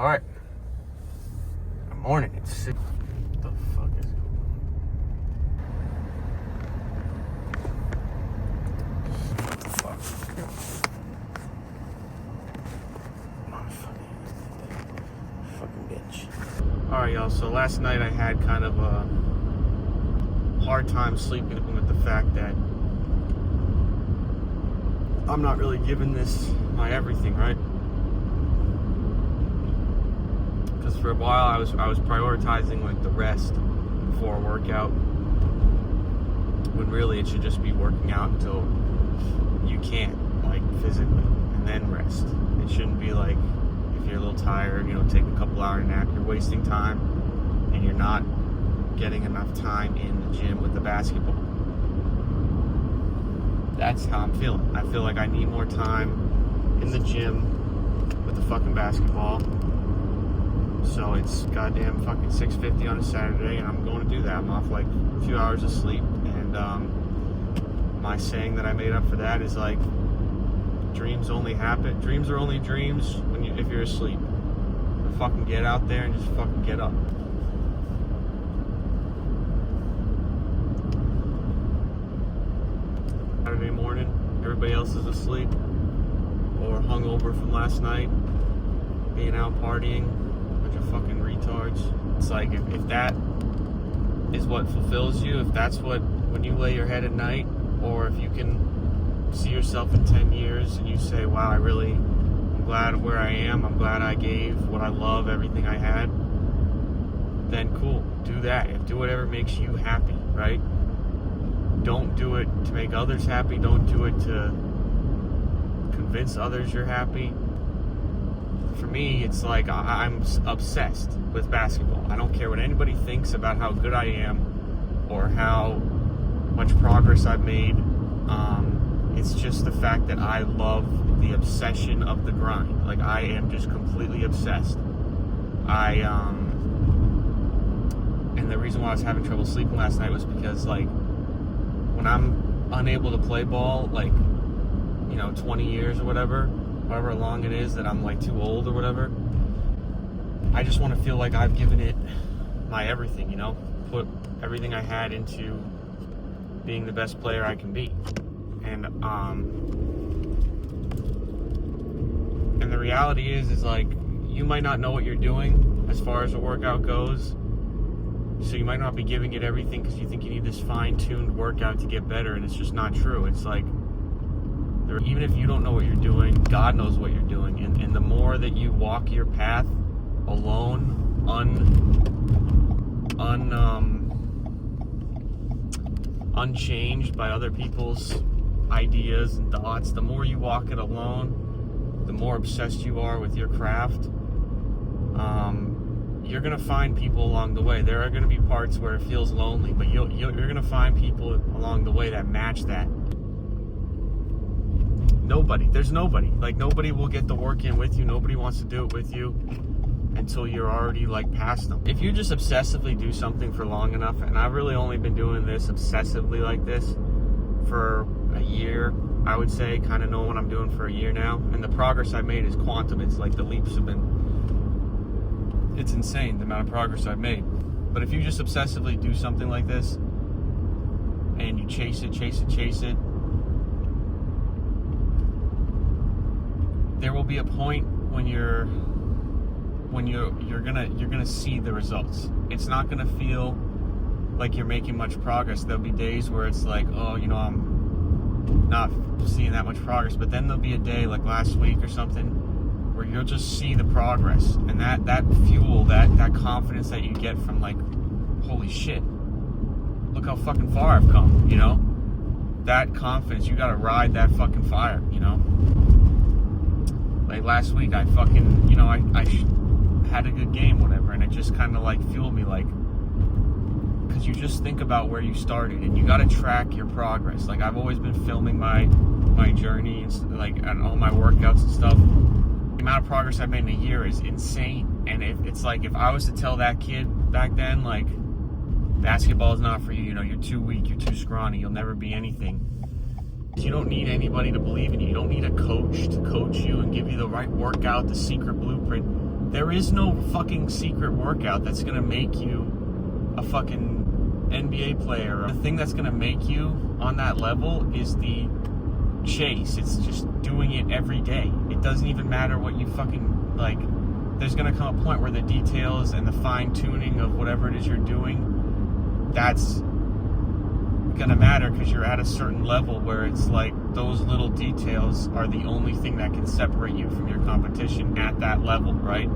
All right. Good morning. It's 6. What the fuck is going on? What the fuck? Motherfucking bitch. All right, y'all. So last night I had kind of a hard time sleeping with the fact that I'm not really giving this my everything, right? Because for a while I was prioritizing like the rest before a workout, when really it should just be working out until you can't, like physically, and then rest. It shouldn't be like if you're a little tired, take a couple hour nap. You're wasting time and you're not getting enough time in the gym with the basketball. That's how I'm feeling. I feel like I need more time in the gym with the fucking basketball. So it's goddamn fucking 6:50 on a Saturday, and I'm going to do that. I'm off like a few hours of sleep, and my saying that I made up for that is like, dreams only happen. Dreams are only dreams if you're asleep. So fucking get out there and just fucking get up. Saturday morning, everybody else is asleep or hungover from last night, being out partying, bunch of fucking retards. It's like if that is what fulfills you, if that's what, when you lay your head at night, or if you can see yourself in 10 years and you say, wow, I'm glad where I am, I'm glad I gave what I love, everything I had, then cool, do that. Do whatever makes you happy, right? Don't do it to make others happy. Don't do it to convince others you're happy. For me, it's like I'm obsessed with basketball. I don't care what anybody thinks about how good I am or how much progress I've made. It's just the fact that I love the obsession of the grind. Like, I am just completely obsessed. And the reason why I was having trouble sleeping last night was because, like, when I'm unable to play ball, like, 20 years or whatever, however long it is that I'm like too old or whatever, I just want to feel like I've given it my everything, put everything I had into being the best player I can be. And the reality is like, you might not know what you're doing as far as a workout goes. So you might not be giving it everything because you think you need this fine-tuned workout to get better, and it's just not true. It's like, even if you don't know what you're doing, God knows what you're doing. And the more that you walk your path alone, unchanged by other people's ideas and thoughts, the more you walk it alone, the more obsessed you are with your craft. You're going to find people along the way. There are going to be parts where it feels lonely, but you're going to find people along the way that match that. There's nobody. Like, nobody will get the work in with you. Nobody wants to do it with you until you're already, like, past them. If you just obsessively do something for long enough, and I've really only been doing this obsessively like this for a year, I would say, kind of know what I'm doing for a year now, and the progress I've made is quantum. It's like the leaps have been, it's insane the amount of progress I've made. But if you just obsessively do something like this and you chase it, there will be a point when you're gonna see the results. It's not gonna feel like you're making much progress. There'll be days where it's like, oh, I'm not seeing that much progress, but then there'll be a day like last week or something where you'll just see the progress, and that fuel, that confidence that you get from, like, holy shit, look how fucking far I've come, that confidence, you gotta ride that fucking fire, Like last week, I fucking, I had a good game, whatever, and it just kind of like fueled me, like, because you just think about where you started, and you gotta track your progress. Like, I've always been filming my journey, and like, and all my workouts and stuff. The amount of progress I've made in a year is insane. And it's like, if I was to tell that kid back then, like, basketball is not for you, you're too weak, you're too scrawny, you'll never be anything. You don't need anybody to believe in you. You don't need a coach to coach you and give you the right workout, the secret blueprint. There is no fucking secret workout that's gonna make you a fucking NBA player. The thing that's gonna make you on that level is the chase. It's just doing it every day. It doesn't even matter what you fucking like. There's gonna come a point where the details and the fine tuning of whatever it is you're doing, that's gonna matter because you're at a certain level where it's like those little details are the only thing that can separate you from your competition at that level, right?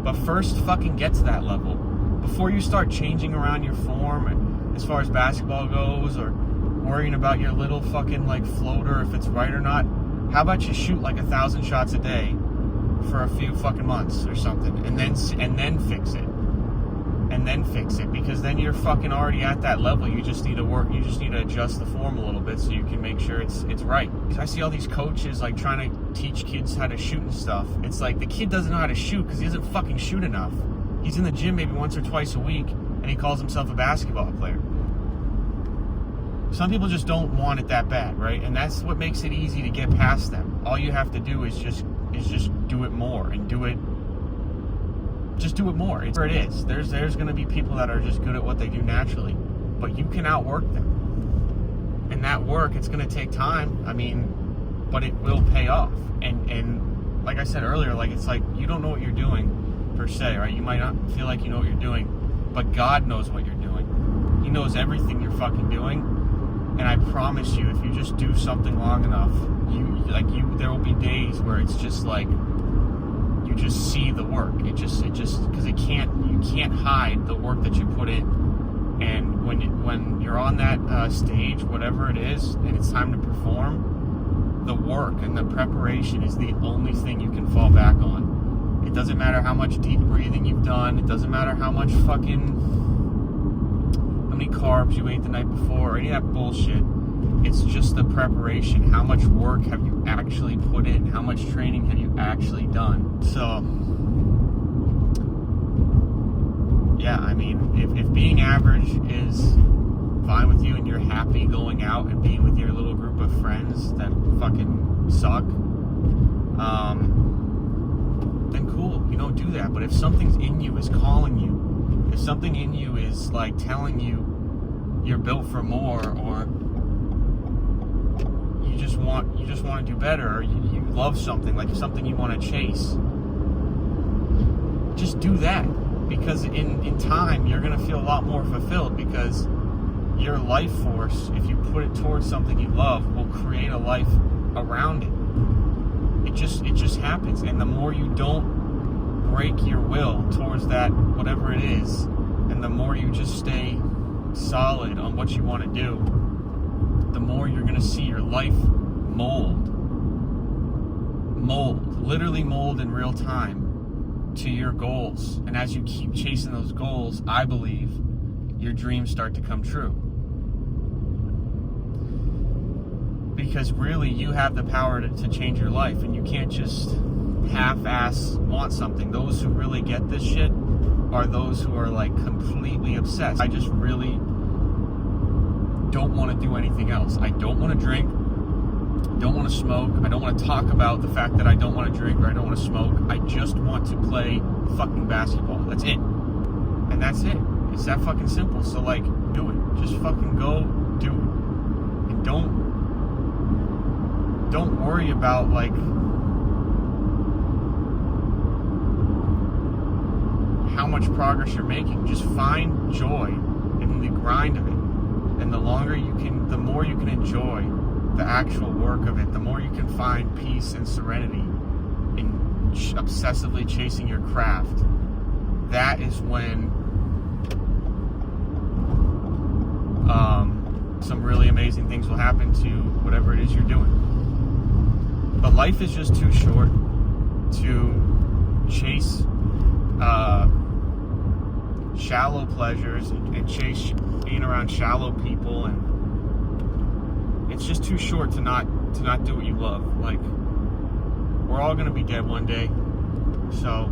But first fucking get to that level before you start changing around your form as far as basketball goes, or worrying about your little fucking like floater if it's right or not. How about you shoot like 1,000 shots a day for a few fucking months or something, and then fix it. And then fix it, because then you're fucking already at that level. You just need to work, you just need to adjust the form a little bit so you can make sure it's right. Because I see all these coaches like trying to teach kids how to shoot and stuff. It's like the kid doesn't know how to shoot because he doesn't fucking shoot enough. He's in the gym maybe once or twice a week and he calls himself a basketball player. Some people just don't want it that bad, right? And that's what makes it easy to get past them. All you have to do is just do it more, and do it more. It's where it is. There's going to be people that are just good at what they do naturally, but you can outwork them. And that work, it's going to take time. I mean, but it will pay off. And like I said earlier, like it's like you don't know what you're doing per se, right? You might not feel like you know what you're doing, but God knows what you're doing. He knows everything you're fucking doing. And I promise you, if you just do something long enough, there will be days where it's just like you just see the work. It just because you can't hide the work that you put in. And when you're on that stage, whatever it is, and it's time to perform, the work and the preparation is the only thing you can fall back on. It doesn't matter how much deep breathing you've done. It doesn't matter how many carbs you ate the night before, or any of that bullshit. It's just the preparation. How much work have you actually put in? How much training have you actually done? So, yeah, I mean, if being average is fine with you and you're happy going out and being with your little group of friends that fucking suck, then cool, do that. But if something in you is calling you, if something in you is like telling you you're built for more, or you just want to do better, or you love something, like something you want to chase, just do that. Because in time you're going to feel a lot more fulfilled, because your life force, if you put it towards something you love, will create a life around it. It just happens. And the more you don't break your will towards that, whatever it is, and the more you just stay solid on what you want to do, the more you're going to see your life literally mold in real time to your goals. And as you keep chasing those goals, I believe your dreams start to come true. Because really, you have the power to change your life, and you can't just half-ass want something. Those who really get this shit are those who are like completely obsessed. I just really don't want to do anything else. I don't want to drink, don't want to smoke, I don't want to talk about the fact that I don't want to drink or I don't want to smoke. I just want to play fucking basketball. That's it. And that's it. It's that fucking simple. So like, do it. Just fucking go do it. And don't worry about like how much progress you're making. Just find joy in the grind of it. And the more you can enjoy the actual work of it, the more you can find peace and serenity in obsessively chasing your craft. That is when some really amazing things will happen to whatever it is you're doing. But life is just too short to chase shallow pleasures and chase being around shallow people, and it's just too short to not do what you love. Like, we're all gonna be dead one day, so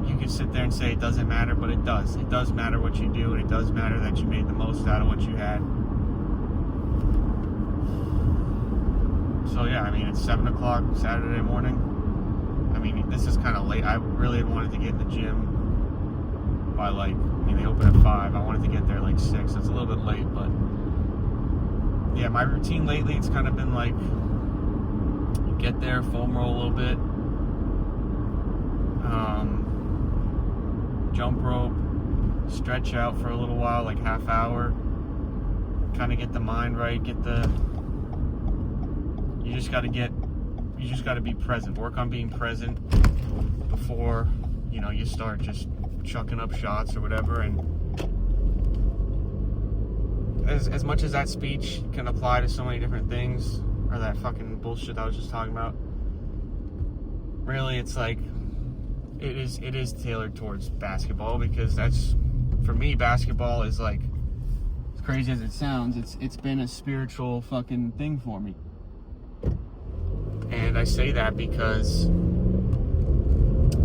you can sit there and say it doesn't matter, but it does. It does matter what you do, and it does matter that you made the most out of what you had. So yeah, I mean, it's 7 o'clock Saturday morning. I'm mean, this is kind of late. I really wanted to get in the gym by like, I mean, they open at 5. I wanted to get there like 6. It's a little bit late, but yeah, my routine lately, it's kind of been like, get there, foam roll a little bit, jump rope, stretch out for a little while, like half hour, kind of get the mind right, you just got to be present, work on being present before, you know, you start just chucking up shots or whatever. And as much as that speech can apply to so many different things, or that fucking bullshit I was just talking about, really, it's like, it is tailored towards basketball, because that's, for me, basketball is like, as crazy as it sounds, it's been a spiritual fucking thing for me. And I say that because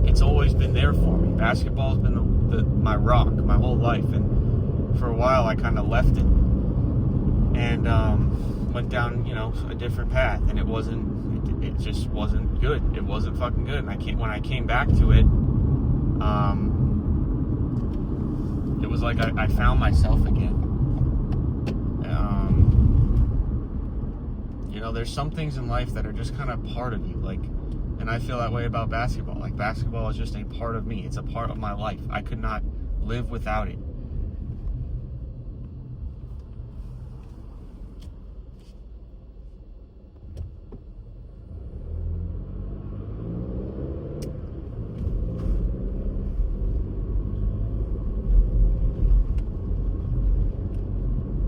it's always been there for me. Basketball has been my rock my whole life, and for a while I kind of left it and went down, you know, a different path, and it just wasn't good. It wasn't fucking good. And when I came back to it, it was like I found myself again. You know, there's some things in life that are just kind of part of you, like, and I feel that way about basketball. Like, basketball is just a part of me. It's a part of my life. I could not live without it.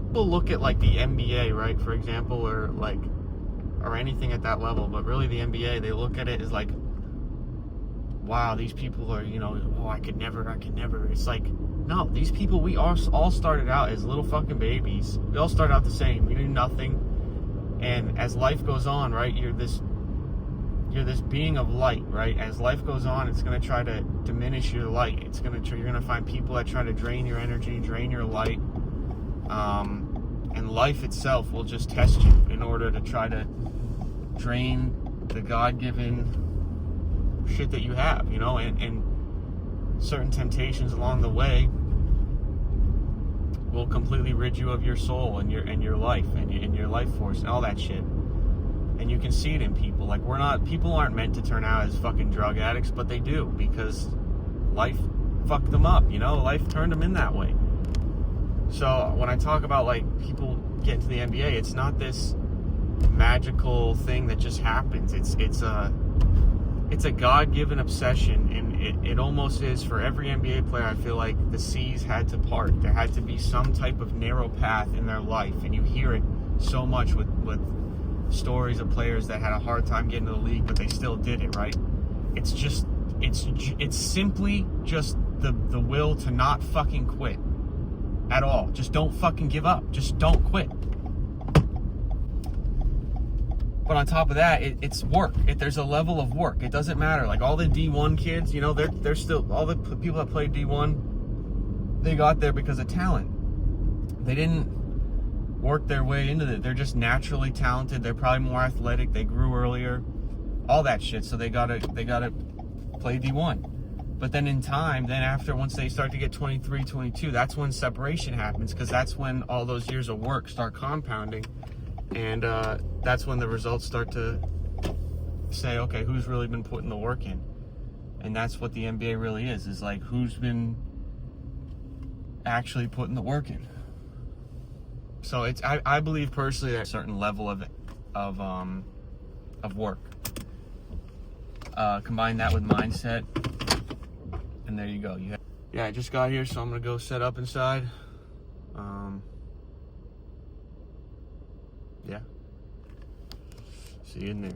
People look at like the NBA, right, for example, or anything at that level, but really the NBA, they look at it as like, wow, these people are, you know, oh, I could never. It's like, no, these people, we all started out as little fucking babies. We all started out the same. We knew nothing, and as life goes on, right, you're this being of light, right? As life goes on, it's going to try to diminish your light. You're going to find people that try to drain your energy, drain your light. And life itself will just test you in order to try to drain the God-given shit that you have, you know, and certain temptations along the way will completely rid you of your soul and your life and your life force and all that shit. And you can see it in people. Like, people aren't meant to turn out as fucking drug addicts, but they do, because life fucked them up, you know, life turned them in that way. So when I talk about like people getting to the NBA, it's not this magical thing that just happens. It's a God-given obsession, and it almost is for every NBA player. I feel like the seas had to part. There had to be some type of narrow path in their life, and you hear it so much with stories of players that had a hard time getting to the league, but they still did it, right? It's simply just the will to not fucking quit at all. Just don't fucking give up. Just don't quit. But on top of that, it's work. There's a level of work. It doesn't matter. Like, all the D1 kids, you know, they're still, all the people that played D1, they got there because of talent. They didn't work their way into it. They're just naturally talented. They're probably more athletic. They grew earlier. All that shit. So they gotta play D1. But then in time, once they start to get 23, 22, that's when separation happens, because that's when all those years of work start compounding. And that's when the results start to say, okay, who's really been putting the work in? And that's what the NBA really is like, who's been actually putting the work in. So I believe personally that a certain level of work. Combine that with mindset, and there you go. Yeah, I just got here, so I'm gonna go set up inside. Yeah. See you in there.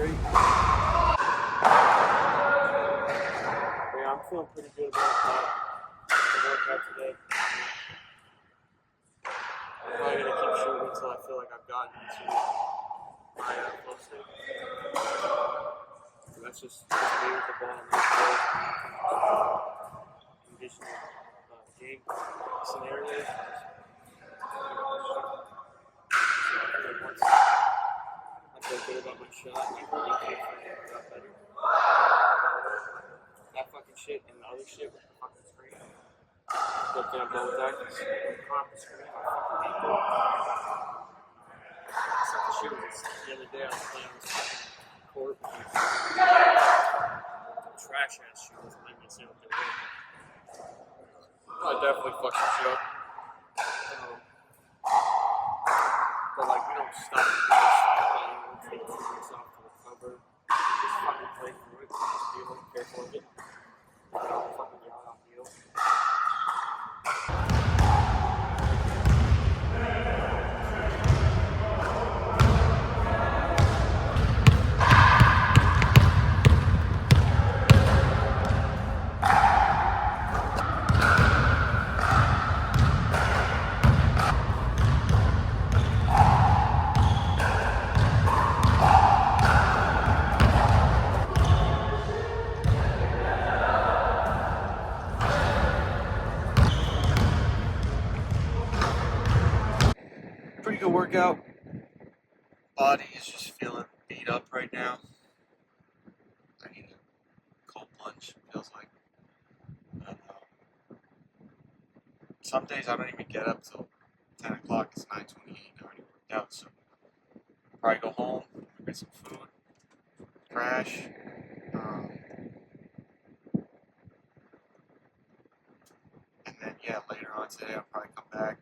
great. Yeah, I'm feeling pretty good about the workout today. I'm probably gonna keep shooting until I feel like I've gotten to my flow state. And that's just me with the ball and the conditional game scenarios. Once I feel good about my shot, my running kick got better. That fucking shit and the other shit with the fucking screen. But then I'm done with that because the screen, I fucking hate that. It's like the shit was the other day I was playing on this fucking court with these trash ass shoes. I'm not even saying what they were. I definitely fucked some shit up. But like, we don't stop playing. We don't take 2 weeks off to recover. We just fucking play through it. Just be a little careful of it. I don't fucking yell out deal. Pretty good workout. Body is just feeling beat up right now. I need a cold plunge, feels like. And, some days I don't even get up till 10 o'clock. It's 9:28. I already worked out, so probably go home, get some food, crash. And then, yeah, later on today I'll probably come back.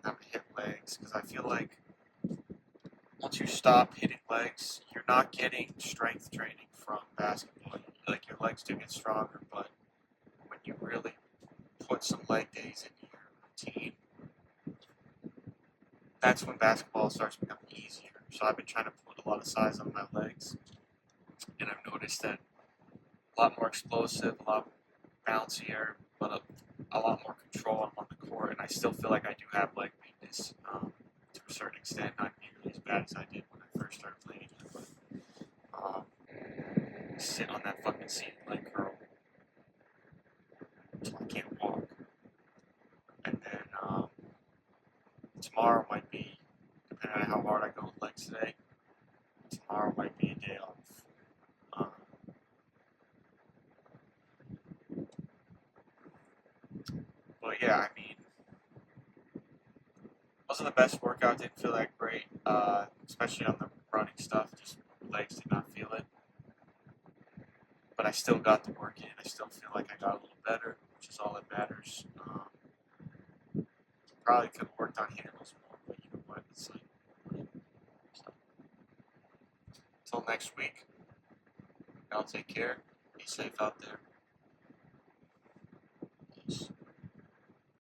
I'm gonna hit legs because I feel like once you stop hitting legs, you're not getting strength training from basketball. Like your legs do get stronger, but when you really put some leg days in your routine, that's when basketball starts becoming easier. So I've been trying to put a lot of size on my legs, and I've noticed that a lot more explosive, a lot bouncier, but a lot more control on the court. And I still feel like I do have leg weakness to a certain extent, not nearly as bad as I did when I first started playing it. But sit on that fucking seat leg curl until I can't walk. And then tomorrow might be, depending on how hard I go with legs today, tomorrow might be a day off. But yeah, I mean, wasn't the best workout, didn't feel that great, especially on the running stuff, just legs did not feel it. But I still got the work in, I still feel like I got a little better, which is all that matters. Probably could have worked on handles more, but you know what, it's like, so. Until next week, y'all take care, be safe out there.